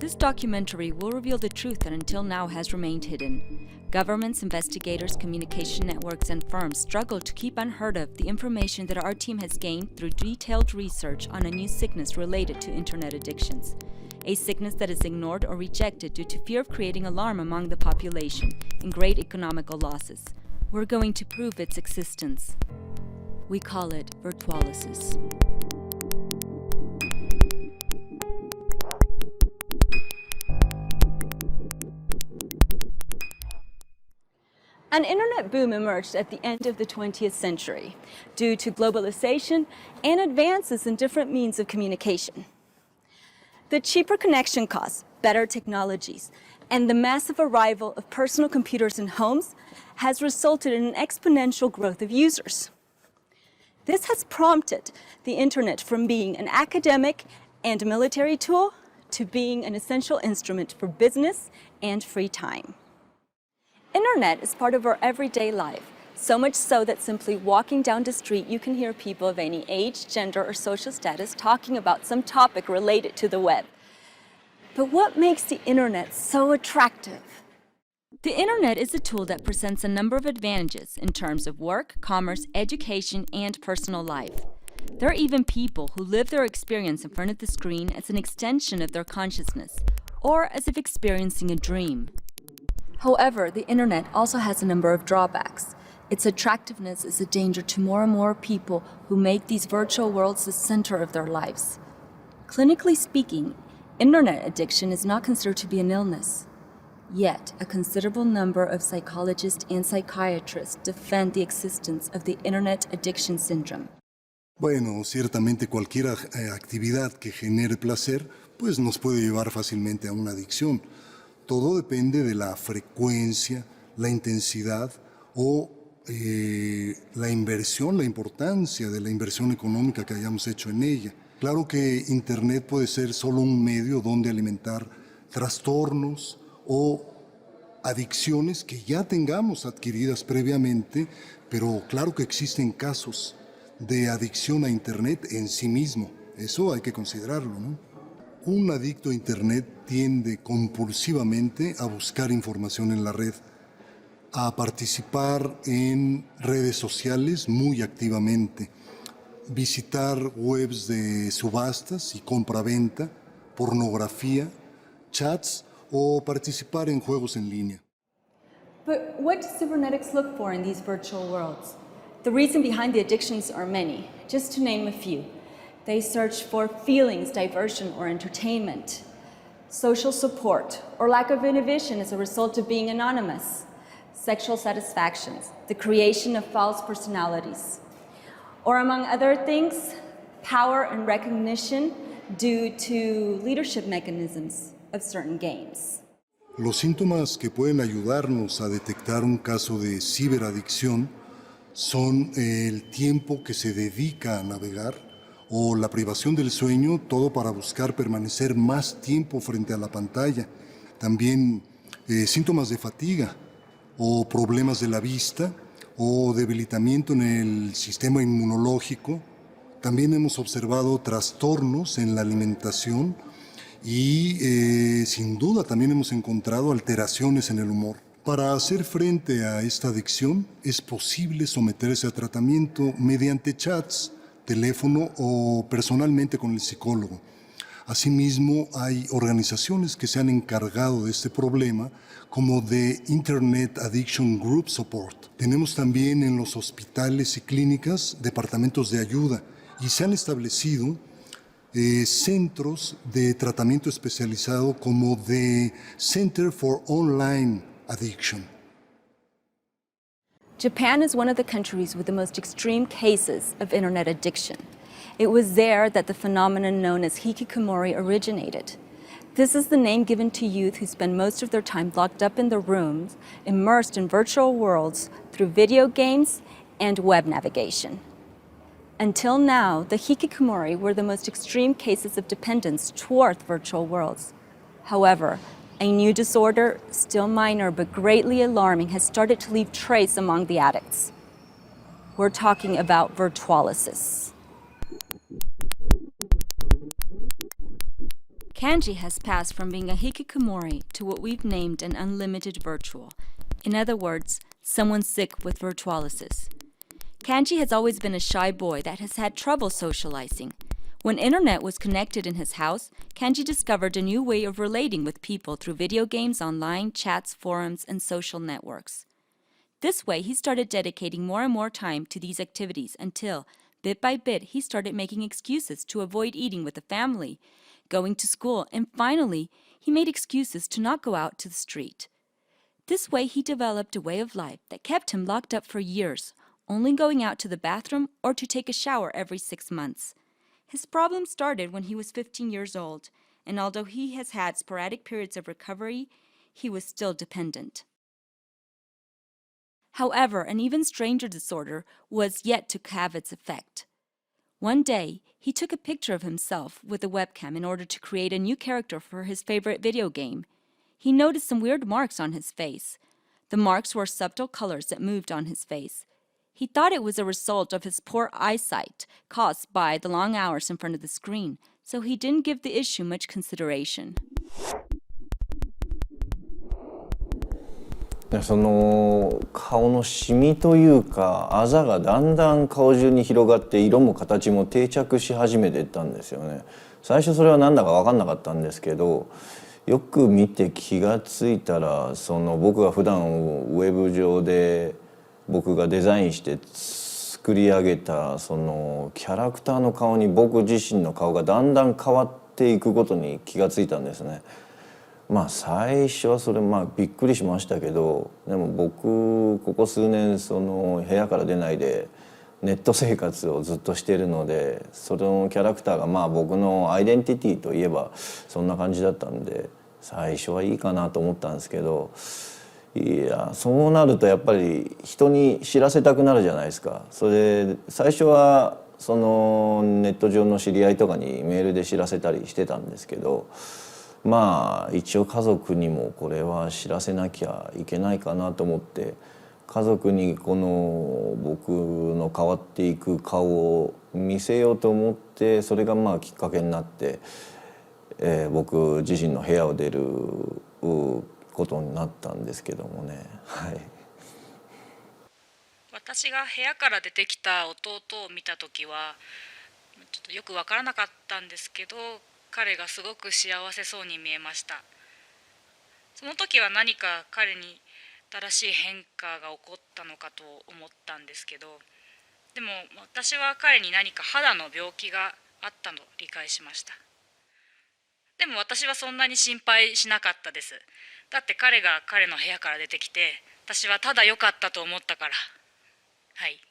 This documentary will reveal the truth that until now has remained hidden. Governments, investigators, communication networks, and firms struggle to keep unheard of the information that our team has gained through detailed research on a new sickness related to internet addictions. A sickness that is ignored or rejected due to fear of creating alarm among the population and great economical losses. We're going to prove its existence. We call it Virtualisis. An internet boom emerged at the end of the 20th century due to globalization and advances in different means of communication. The cheaper connection costs, better technologies, and the massive arrival of personal computers in homes has resulted in an exponential growth of users. This has prompted the internet from being an academic and military tool to being an essential instrument for business and free time. Internet is part of our everyday life, so much so that simply walking down the street you can hear people of any age, gender, or social status talking about some topic related to the web. But what makes the internet so attractive? The internet is a tool that presents a number of advantages in terms of work, commerce, education, and personal life. There are even people who live their experience in front of the screen as an extension of their consciousness, or as if experiencing a dream. However, the internet also has a number of drawbacks. Its attractiveness is a danger to more and more people who make these virtual worlds the center of their lives. Clinically speaking, internet addiction is not considered to be an illness. Yet, a considerable number of psychologists and psychiatrists defend the existence of the internet addiction syndrome. Bueno, ciertamente cualquier actividad que genere placer, pues nos puede llevar fácilmente a una adicción. Todo depende de la frecuencia, la intensidad o la inversión, la importancia de la inversión económica que hayamos hecho en ella. Claro que Internet puede ser solo un medio donde alimentar trastornos o adicciones que ya tengamos adquiridas previamente, pero claro que existen casos de adicción a Internet en sí mismo. Eso hay que considerarlo, ¿no? Un adicto a Internet tiende compulsivamente a buscar información en la red, a participar en redes sociales muy activamente, visitar webs de subastas y compra-venta, pornografía, chats o participar en juegos en línea. But what do cybernetics look for in these virtual worlds? The reason behind the addictions are many, just to name a few. They search for feelings, diversion, or entertainment, social support, or lack of inhibition as a result of being anonymous, sexual satisfactions, the creation of false personalities, or among other things, power and recognition due to leadership mechanisms of certain games. Los síntomas que pueden ayudarnos a detectar un caso de ciberadicción son el tiempo que se dedica a navegar, o la privación del sueño, todo para buscar permanecer más tiempo frente a la pantalla. También síntomas de fatiga o problemas de la vista o debilitamiento en el sistema inmunológico. También hemos observado trastornos en la alimentación y sin duda también hemos encontrado alteraciones en el humor. Para hacer frente a esta adicción es posible someterse a tratamiento mediante chats, teléfono o personalmente con el psicólogo. Asimismo, hay organizaciones que se han encargado de este problema, como de Internet Addiction Group Support. Tenemos también en los hospitales y clínicas departamentos de ayuda y se han establecido centros de tratamiento especializado como the Center for Online Addiction. Japan is one of the countries with the most extreme cases of internet addiction. It was there that the phenomenon known as hikikomori originated. This is the name given to youth who spend most of their time locked up in their rooms, immersed in virtual worlds through video games and web navigation. Until now, the hikikomori were the most extreme cases of dependence toward virtual worlds. However, a new disorder, still minor but greatly alarming, has started to leave trace among the addicts. We're talking about Virtualisis. Kanji has passed from being a hikikomori to what we've named an unlimited virtual. In other words, someone sick with virtualisis. Kanji has always been a shy boy that has had trouble socializing. When internet was connected in his house, Kanji discovered a new way of relating with people through video games, online chats, forums, and social networks. This way, he started dedicating more and more time to these activities until, bit by bit, he started making excuses to avoid eating with the family, going to school, and finally, he made excuses to not go out to the street. This way, he developed a way of life that kept him locked up for years, only going out to the bathroom or to take a shower every 6 months. His problem started when he was 15 years old, and although he has had sporadic periods of recovery, he was still dependent. However, an even stranger disorder was yet to have its effect. One day, he took a picture of himself with a webcam in order to create a new character for his favorite video game. He noticed some weird marks on his face. The marks were subtle colors that moved on his face. He thought it was a result of his poor eyesight caused by the long hours in front of the screen, so he didn't give the issue much consideration. その顔のシミというかあざがだんだん顔中に広がって色も形も定着し始めていったんですよね。最初それは何だか分かんなかったんですけど、よく見て気がついたら僕が普段ウェブ上で僕がデザインして作り上げたキャラクターの顔に僕自身の顔がだんだん変わっていくことに気がついたんですね。まあ最初はそれびっくりしましたけど、でも僕ここ数年部屋から出ないでネット生活をずっとしているので、そのキャラクターが僕のアイデンティティといえばそんな感じだったんで、最初はいいかなと思ったんですけど、いやそうなるとやっぱり人に知らせたくなるじゃないですか。それで最初はネット上の知り合いとかにメールで知らせたりしてたんですけど、まあ一応家族にもこれは知らせなきゃいけないかなと思って、家族にこの僕の変わっていく顔を見せようと思って、それがきっかけになって、僕自身の部屋を出ることになったんですけどもね。はい。私が部屋から出てきた弟を見た時はちょっとよく分からなかったんですけど、彼がすごく幸せそうに見えました。その時は何か彼に新しい変化が起こったのかと思ったんですけど、でも私は彼に何か肌の病気があったと理解しました。でも私はそんなに心配しなかったです。だって彼が彼の部屋から出てきて、私はただ良かったと思ったから。はい。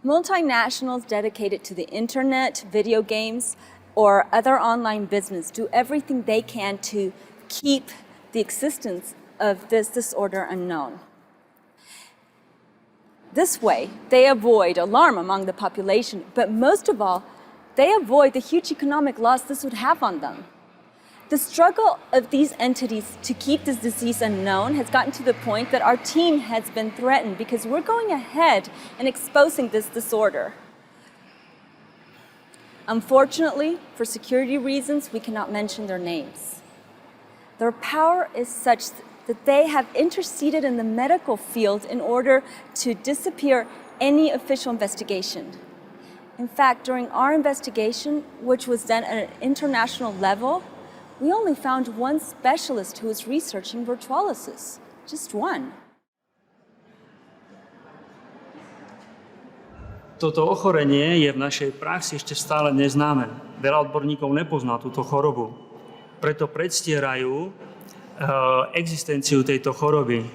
Multinationals dedicated to the internet, video games, or other online business do everything they can to keep the existence of this disorder unknown. This way, they avoid alarm among the population, but most of all, they avoid the huge economic loss this would have on them. The struggle of these entities to keep this disease unknown has gotten to the point that our team has been threatened because we're going ahead and exposing this disorder. Unfortunately, for security reasons, we cannot mention their names. Their power is such that they have interceded in the medical field in order to disappear any official investigation. In fact, during our investigation, which was done at an international level, we only found one specialist who was researching virtualisis. Just one. Toto ochorenie je v našej praxi ešte stále neznáme. Veľa odborníkov nepozná túto chorobu. Preto predstierajú existenciu tejto choroby.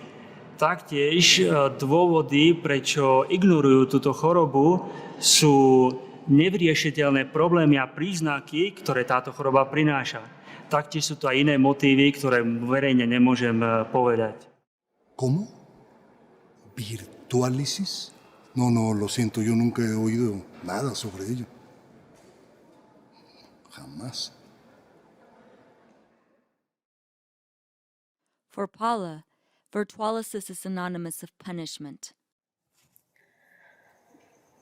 Taktiež dôvody, prečo ignorujú túto chorobu, sú nevyriešiteľné problémy a príznaky, ktoré táto choroba prináša. Taktiež sú to aj iné motívy, ktoré verejne nemôžem povedať. ¿Cómo? ¿Virtualisis? No, lo siento, yo nunca he oído nada sobre ello. Jamás. For Paula, virtualisis is synonymous of punishment.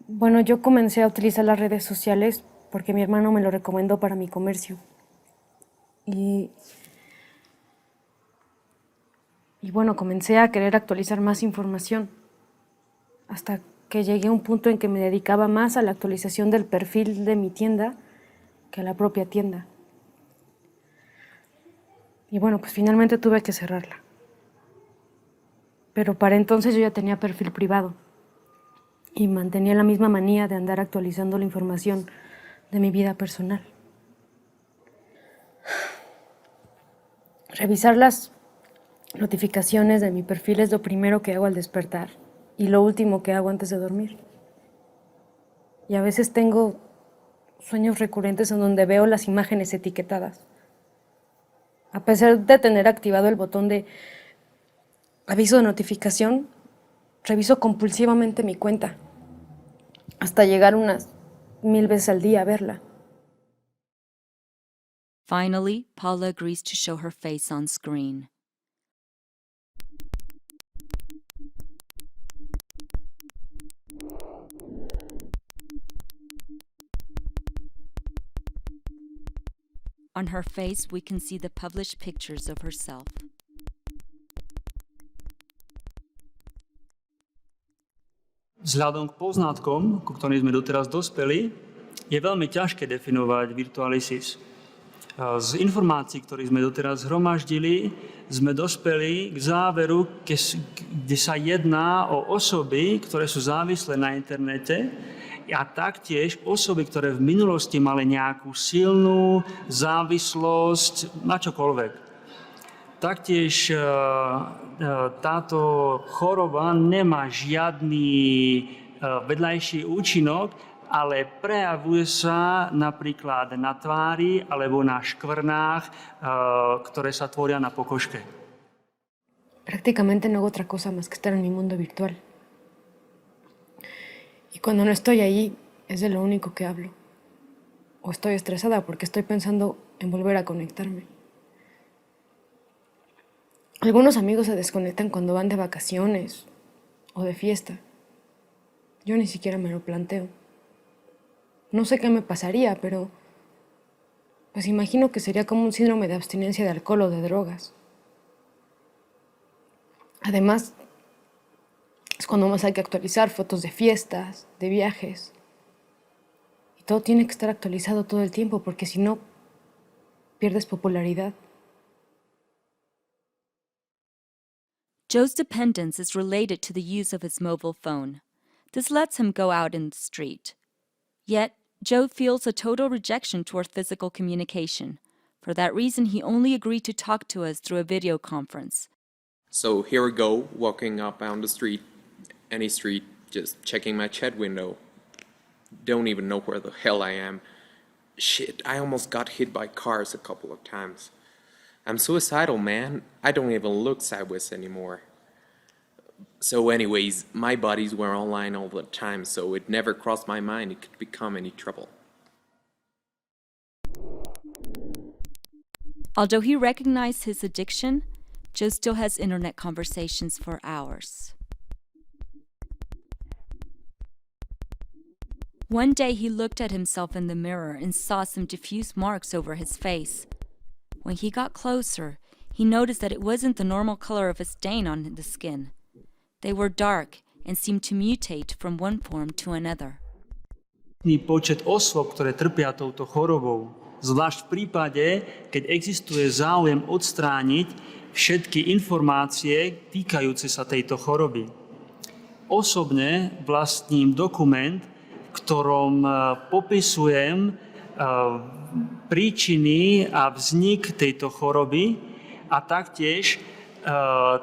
Bueno, yo comencé a utilizar las redes sociales porque mi hermano me lo recomendó para mi comercio. Y bueno, comencé a querer actualizar más información, hasta que llegué a un punto en que me dedicaba más a la actualización del perfil de mi tienda que a la propia tienda. Y bueno, pues finalmente tuve que cerrarla. Pero para entonces yo ya tenía perfil privado y mantenía la misma manía de andar actualizando la información de mi vida personal. Revisar las notificaciones de mi perfil es lo primero que hago al despertar y lo último que hago antes de dormir. Y a veces tengo sueños recurrentes en donde veo las imágenes etiquetadas. A pesar de tener activado el botón de aviso de notificación, reviso compulsivamente mi cuenta, hasta llegar unas 1000 veces al día a verla. Finally, Paula agrees to show her face on screen. On her face, we can see the published pictures of herself. Vzhľadom k poznatkom, ku ktorým sme doteraz dospeli, je veľmi ťažké definovať virtualisis. Z informácií, ktoré sme doteraz zhromaždili, sme dospeli k záveru, kde sa jedná o osoby, ktoré sú závislé na internete, a taktiež osoby, ktoré v minulosti mali nejakú silnú závislosť na čokoľvek. Taktiež táto choroba nemá žiadny vedľajší účinok, ale prejavuje sa napríklad na tvári alebo na škvrnách, ktoré sa tvoria na pokožke. Prácticamente no hago otra cosa más que estar en mi mundo virtual. Y cuando no estoy ahí, es de lo único que hablo. O estoy estresada porque estoy pensando en volver a conectarme. Algunos amigos se desconectan cuando van de vacaciones o de fiesta. Yo ni siquiera me lo planteo. No sé qué me pasaría, pero pues imagino que sería como un síndrome de abstinencia de alcohol o de drogas. Además, es cuando más hay que actualizar fotos de fiestas, de viajes. Y todo tiene que estar actualizado todo el tiempo, porque si no, pierdes popularidad. Joe's dependence is related to the use of his mobile phone. This lets him go out in the street. Yet, Joe feels a total rejection toward physical communication. For that reason, he only agreed to talk to us through a video conference. So here we go, walking up down the street, any street, just checking my chat window. Don't even know where the hell I am. Shit, I almost got hit by cars a couple of times. I'm suicidal, man. I don't even look sideways anymore. So anyways, my buddies were online all the time, so it never crossed my mind it could become any trouble. Although he recognized his addiction, Joe still has internet conversations for hours. One day he looked at himself in the mirror and saw some diffuse marks over his face. When he got closer, he noticed that it wasn't the normal color of a stain on the skin. They were dark and seemed to mutate from one form to another. Počet osôb, ktoré trpia touto chorobou, zvlášť v prípade, keď existuje záujem odstrániť všetky informácie týkajúce sa tejto choroby. Osobne vlastním dokument, v ktorom popisujem príčiny a vznik tejto choroby a taktiež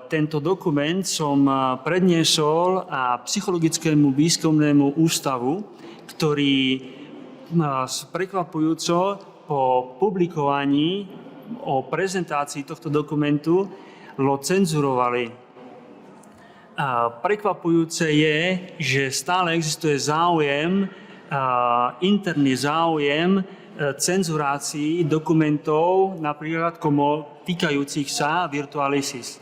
tento dokument som predniesol a psychologickému výskumnému ústavu, ktorý prekvapujúco po publikovaní o prezentácii tohto dokumentu lo cenzurovali. Prekvapujúce je, že stále existuje záujem, interný záujem cenzurácii dokumentov, napríklad týkajúcich sa Virtualisis.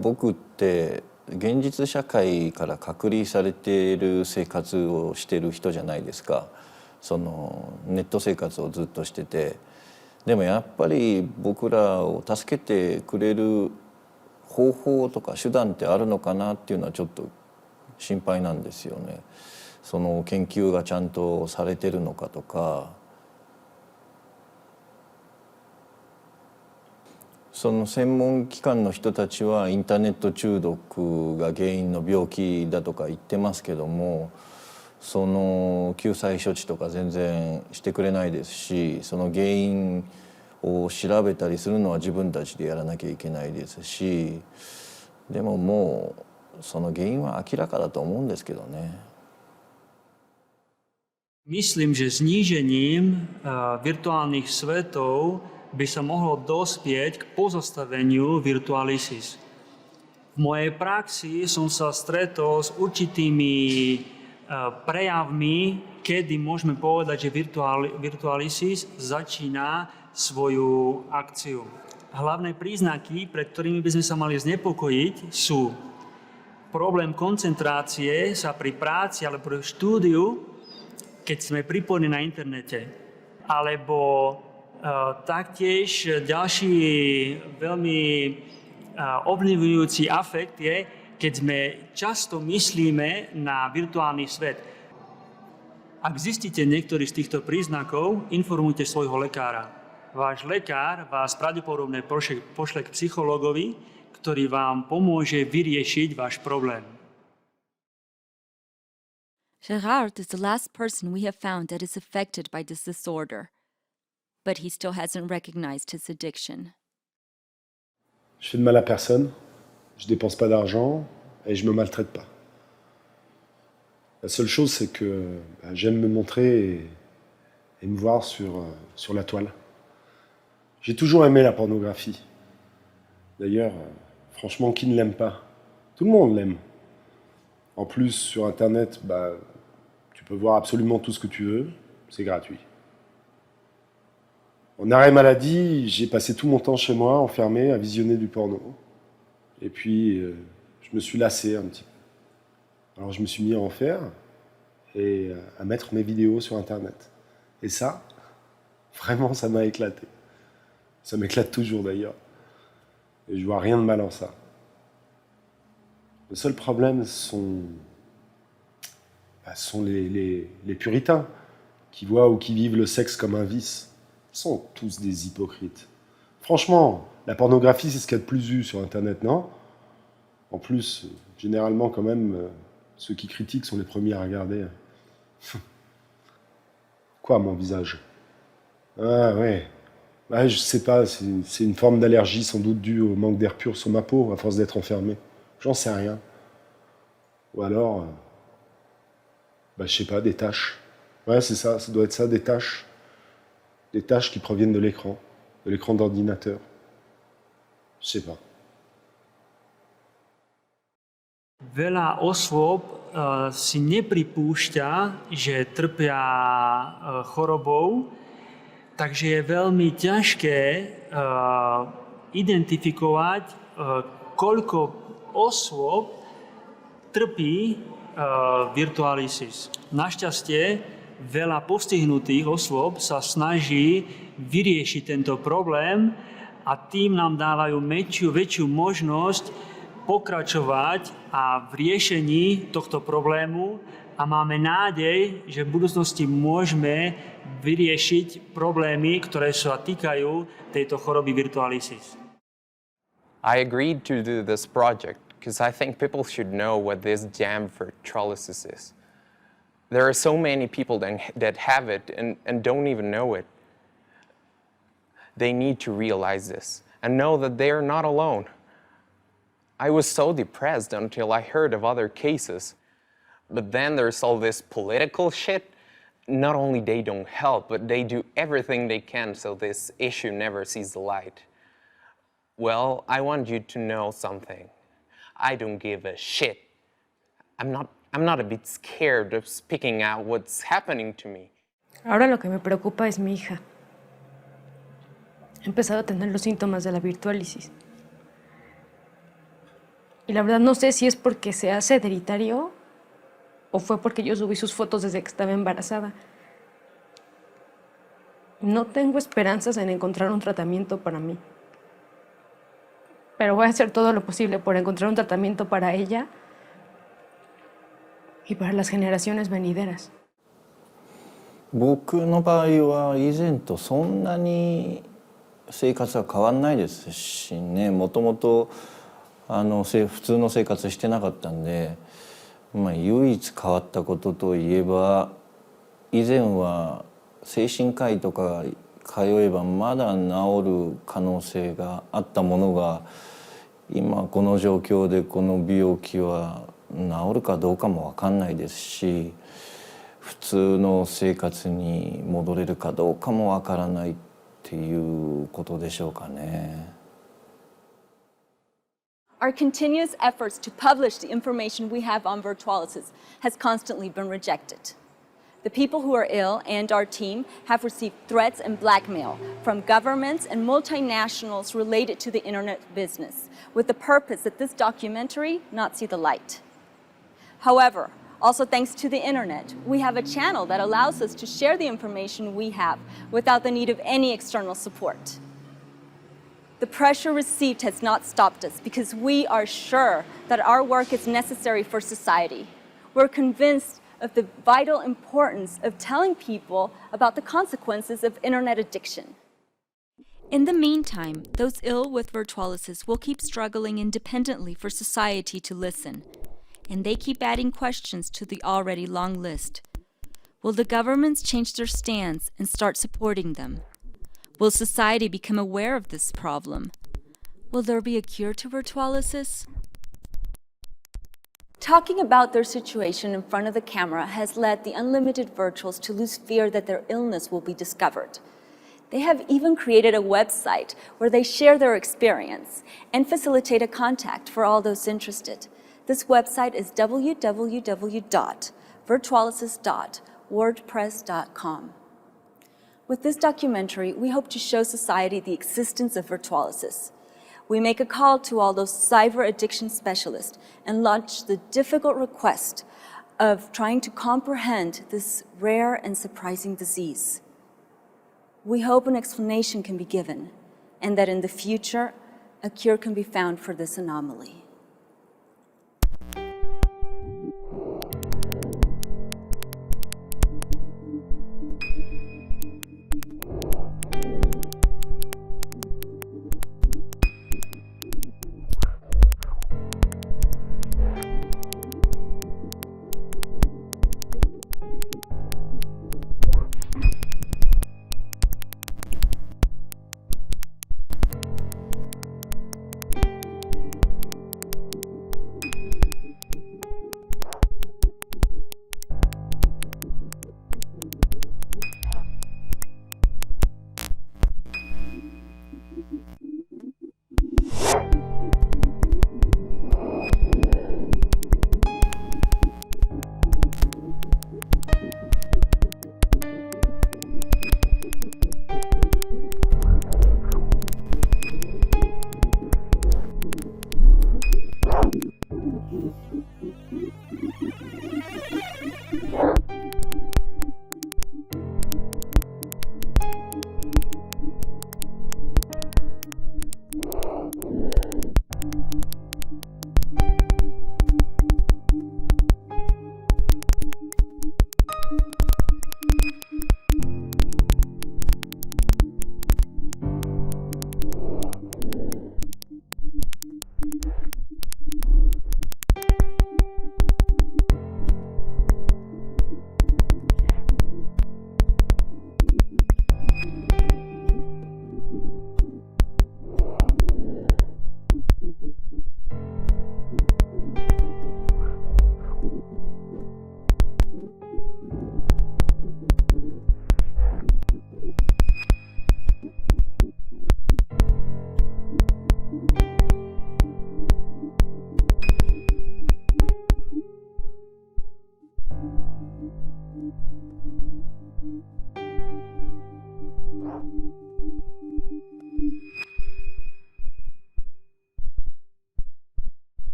僕って現実社会から隔離されている生活をしている人じゃないですか。そのネット生活をずっとしてて、でもやっぱり僕らを助けてくれる方法とか手段ってあるのかなっていうのはちょっと心配なんですよね。その研究がちゃんとされてるのかとか、その専門機関の人たちはインターネット中毒が原因の病気だとか言ってますけども、その救済処置とか全然してくれないですし、その原因を調べたりするのは自分たちでやらなきゃいけないですし、でももうその原因は明らかだと思うんですけどね。Myslím, že znížením virtuálnych svetov by sa mohlo dospieť k pozastaveniu virtualisis. V mojej praxi som sa stretol s určitými prejavmi, kedy môžeme povedať, že virtualisis začína svoju akciu. Hlavné príznaky, pred ktorými by sme sa mali znepokojiť, sú problém koncentrácie sa pri práci alebo pri štúdiu, keď sme pripojení na internete, alebo taktiež ďalší veľmi ovplyvňujúci afekt je, keď sme často myslíme na virtuálny svet. Ak zistíte niektorý z týchto príznakov, informujte svojho lekára. Váš lekár vás pravdepodobne pošle k psychologovi, ktorý vám pomôže vyriešiť váš problém. Gerard is the last person we have found that is affected by this disorder, but he still hasn't recognized his addiction. Je fais de mal à personne, je dépense pas d'argent et je me maltraite pas. La seule chose, c'est que j'aime me montrer et me voir sur la toile. J'ai toujours aimé la pornographie. D'ailleurs, franchement, qui ne l'aime pas? Tout le monde l'aime. En plus, sur Internet, tu peux voir absolument tout ce que tu veux, c'est gratuit. En arrêt maladie, j'ai passé tout mon temps chez moi, enfermé, à visionner du porno. Et puis, je me suis lassé un petit peu. Alors je me suis mis à en faire et à mettre mes vidéos sur Internet. Et ça, vraiment, ça m'a éclaté. Ça m'éclate toujours d'ailleurs. Et je vois rien de mal en ça. Le seul problème sont les puritains qui voient ou qui vivent le sexe comme un vice. Ils sont tous des hypocrites. Franchement, la pornographie, c'est ce qu'il y a de plus vu sur Internet, non? En plus, généralement, quand même, ceux qui critiquent sont les premiers à regarder. Quoi, mon visage? Ah, ouais. Je sais pas, c'est une forme d'allergie sans doute due au manque d'air pur sur ma peau, à force d'être enfermé. J'en sais rien. Ou alors, je sais pas, des taches. Ouais, c'est ça doit être ça, des taches. Des taches qui proviennent de l'écran d'ordinateur. Je sais pas. Veľa osôb si nepripúšťa, že trpia chorobou, takže je veľmi ťažké identifikovať, koľko osôb trpí virtualisis. Našťastie, veľa postihnutých osôb sa snaží vyriešiť tento problém a tým nám dávajú väčšiu možnosť pokračovať v riešení tohto problému a máme nádej, že v budúcnosti môžeme vyriešiť problémy, ktoré sa týkajú tejto choroby virtualisis. I agreed to do this project because I think people should know what this damn virtualisis is. There are so many people that have it and don't even know it. They need to realize this and know that they are not alone. I was so depressed until I heard of other cases. But then there's all this political shit. Not only they don't help, but they do everything they can so this issue never sees the light. Well, I want you to know something. I don't give a shit. I'm not a bit scared of speaking out what's happening to me. Ahora lo que me preocupa es mi hija. He empezado a tener los síntomas de la virtualisis. Y la verdad no sé si es porque se hace hereditario o fue porque yo subí sus fotos desde que estaba embarazada. No tengo esperanzas en encontrar un tratamiento para mí, pero voy a hacer todo lo posible por encontrar un tratamiento para ella y para las generaciones venideras. 僕の場合は以前とそんなに生活は変わんないですしね、もともと普通の生活してなかったんで、唯一変わったことといえば、以前は精神科医とか通えばまだ治る可能性があったものが、今この状況でこの病気は治るかどうかも分かんないですし、普通の生活に戻れるかどうかも分からないっていうことでしょうかね。Our continuous efforts to publish the information we have on Virtualisis has constantly been rejected. The people who are ill and our team have received threats and blackmail from governments and multinationals related to the internet business, with the purpose that this documentary not see the light. However, also thanks to the internet, we have a channel that allows us to share the information we have without the need of any external support. The pressure received has not stopped us because we are sure that our work is necessary for society. We're convinced of the vital importance of telling people about the consequences of internet addiction. In the meantime, those ill with Virtualisis will keep struggling independently for society to listen, and they keep adding questions to the already long list. Will the governments change their stance and start supporting them? Will society become aware of this problem? Will there be a cure to Virtualisis? Talking about their situation in front of the camera has led the unlimited virtuals to lose fear that their illness will be discovered. They have even created a website where they share their experience and facilitate a contact for all those interested. This website is www.virtualisis.wordpress.com. With this documentary, we hope to show society the existence of Virtualisis. We make a call to all those cyber addiction specialists and launch the difficult request of trying to comprehend this rare and surprising disease. We hope an explanation can be given and that in the future, a cure can be found for this anomaly.